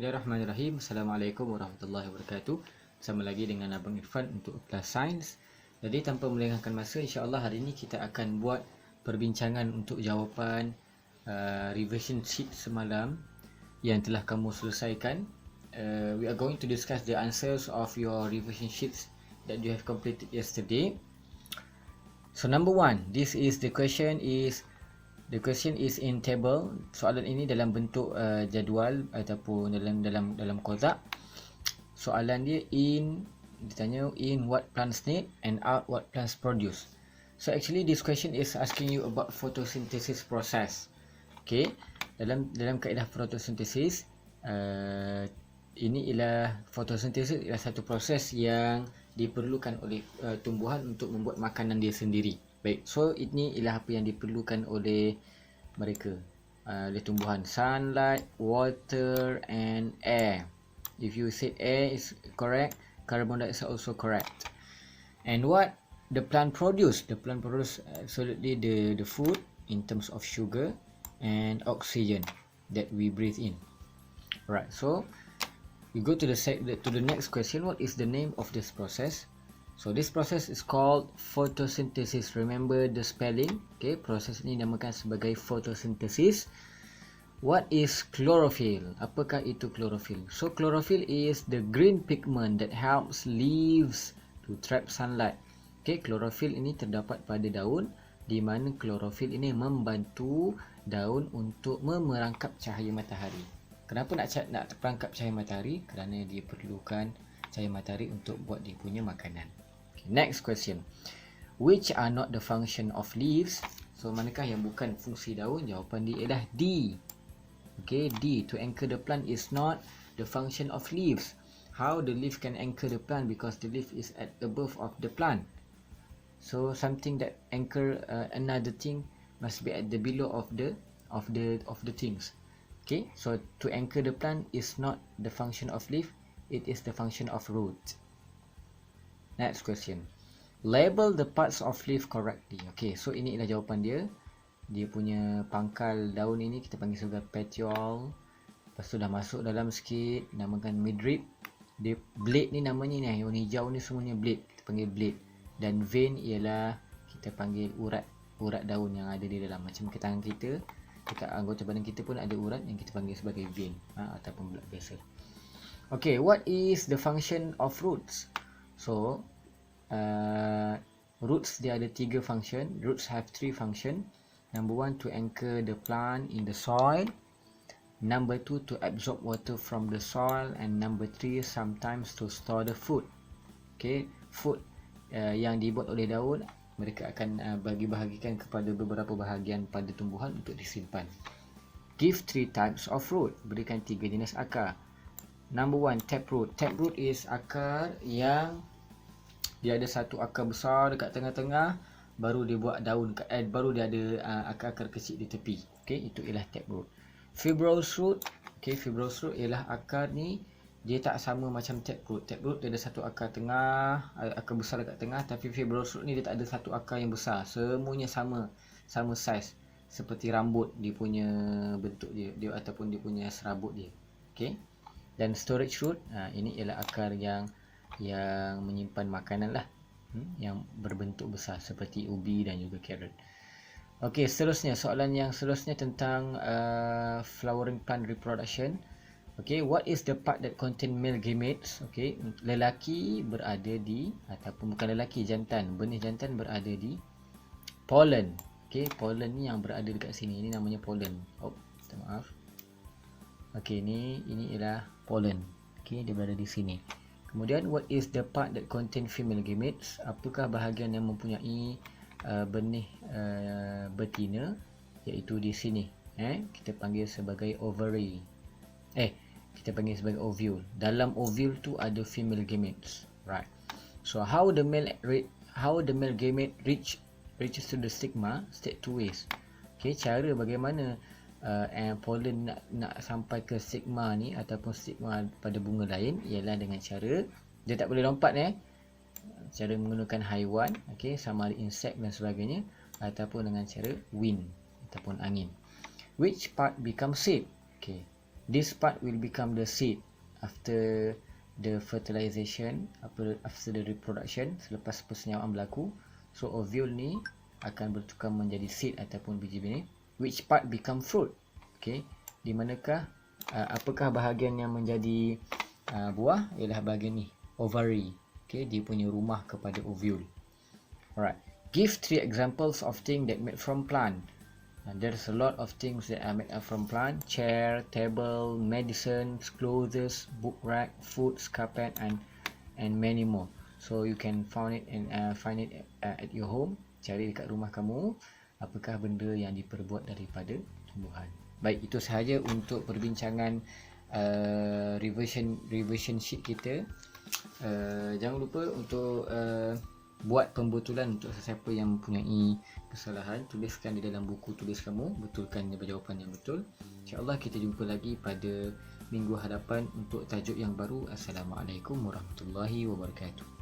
Bismillahirrahmanirrahim. Assalamualaikum warahmatullahi wabarakatuh. Bersama lagi dengan Abang Irfan untuk kelas sains. Jadi tanpa melengahkan masa, insya-Allah hari ini kita akan buat perbincangan untuk jawapan revision sheet semalam yang telah kamu selesaikan. We are going to discuss the answers of your revision sheets that you have completed yesterday. So number one, this is the question is in table. Soalan ini dalam bentuk jadual ataupun dalam kotak. Soalan dia ditanya in what plants need and out what plants produce. So actually this question is asking you about photosynthesis process. Okay, dalam kaedah photosynthesis, ini ialah photosynthesis ialah satu proses yang diperlukan oleh tumbuhan untuk membuat makanan dia sendiri. Baik, so ini ialah apa yang diperlukan oleh mereka, oleh tumbuhan: sunlight, water and air. If you said air is correct, carbon dioxide also correct. And what the plant produce? The plant produce absolutely the food in terms of sugar and oxygen that we breathe in. Right, so we go to the next question. What is the name of this process? So this process is called photosynthesis. Remember the spelling. Okay, proses ini dinamakan sebagai photosynthesis. What is chlorophyll? Apakah itu chlorophyll? So chlorophyll is the green pigment that helps leaves to trap sunlight. Okay, chlorophyll ini terdapat pada daun, di mana chlorophyll ini membantu daun untuk memerangkap cahaya matahari. Kenapa nak terperangkap cahaya matahari? Kerana dia perlukan cahaya matahari untuk buat dia punya makanan. Next question. Which are not the function of leaves? So manakah yang bukan fungsi daun? Jawapan dia ialah D. Okay, D. To anchor the plant is not the function of leaves. How the leaf can anchor the plant? Because the leaf is at above of the plant. So something that anchor another thing must be at the below of the things. Okay, so to anchor the plant is not the function of leaf. It is the function of root. Next question. Label the parts of leaf correctly. Okay, so ini ialah jawapan dia. Dia punya pangkal daun ini kita panggil sebagai petiole. Lepas tu dah masuk dalam sikit, namakan midrib. Dia blade ni namanya ni, yang hijau ni semuanya blade. Kita panggil blade. Dan vein ialah kita panggil urat daun yang ada di dalam. Macam ke tangan kita, dekat anggota badan kita pun ada urat yang kita panggil sebagai vein ataupun blood vessel. Okay, what is the function of roots? So roots dia ada 3 function. Roots have 3 function. Number 1, to anchor the plant in the soil. Number 2, to absorb water from the soil. And number 3, sometimes to store the food. Okay, food yang dibuat oleh daun, mereka akan bagi-bahagikan kepada beberapa bahagian pada tumbuhan untuk disimpan. Give 3 types of root. Berikan 3 jenis akar. Number 1, taproot. Taproot is akar yang dia ada satu akar besar dekat tengah-tengah, baru dia buat daun, baru dia ada akar-akar kecil di tepi. Okey, itu ialah taproot. Fibrous root. Okey, fibrous root ialah akar ni dia tak sama macam taproot. Taproot dia ada satu akar tengah, akar besar dekat tengah, tapi fibrous root ni dia tak ada satu akar yang besar. Semuanya sama saiz, seperti rambut dia punya bentuk dia ataupun dia punya serabut dia. Okey. Dan storage root, ini ialah akar yang menyimpan makanan lah, yang berbentuk besar seperti ubi dan juga carrot. Okey, seterusnya soalan yang seterusnya tentang flowering plant reproduction. Okey, what is the part that contain male gametes? Okey, lelaki berada di, ataupun bukan lelaki, jantan, benih jantan berada di pollen. Okey, pollen ni yang berada dekat sini, ini namanya pollen. Oh, minta maaf. Okey, ini ialah pollen. Okey, dia berada di sini. Kemudian, what is the part that contain female gametes? Apakah bahagian yang mempunyai benih betina, iaitu di sini. Kita panggil sebagai ovary. Kita panggil sebagai ovule. Dalam ovule tu ada female gametes. Right. So how the male gamete reaches to the stigma? State 2 ways. Okay, cara bagaimana pollen nak sampai ke stigma ni ataupun stigma pada bunga lain ialah dengan cara dia tak boleh lompat, cara menggunakan haiwan, okey, sama ada insect dan sebagainya, ataupun dengan cara wind ataupun angin. Which part becomes seed? Okey, This part will become the seed after the fertilization, after the reproduction, selepas persenyawaan berlaku. So ovule ni akan bertukar menjadi seed ataupun biji benih, which part become fruit. Okay, di manakah apakah bahagian yang menjadi buah? Ialah bahagian ni, ovary. Okay, dia punya rumah kepada ovule. Alright, give 3 examples of things that made from plant. There's a lot of things that are made from plant: chair, table, medicines, clothes, book rack, foods, carpet, and many more. So you can find it at your home. Cari dekat rumah kamu apakah benda yang diperbuat daripada tumbuhan. Baik, itu sahaja untuk perbincangan revision sheet kita. Jangan lupa untuk buat pembetulan untuk sesiapa yang mempunyai kesalahan. Tuliskan di dalam buku tulis kamu, betulkan jawapan yang betul. InsyaAllah kita jumpa lagi pada minggu hadapan untuk tajuk yang baru. Assalamualaikum warahmatullahi wabarakatuh.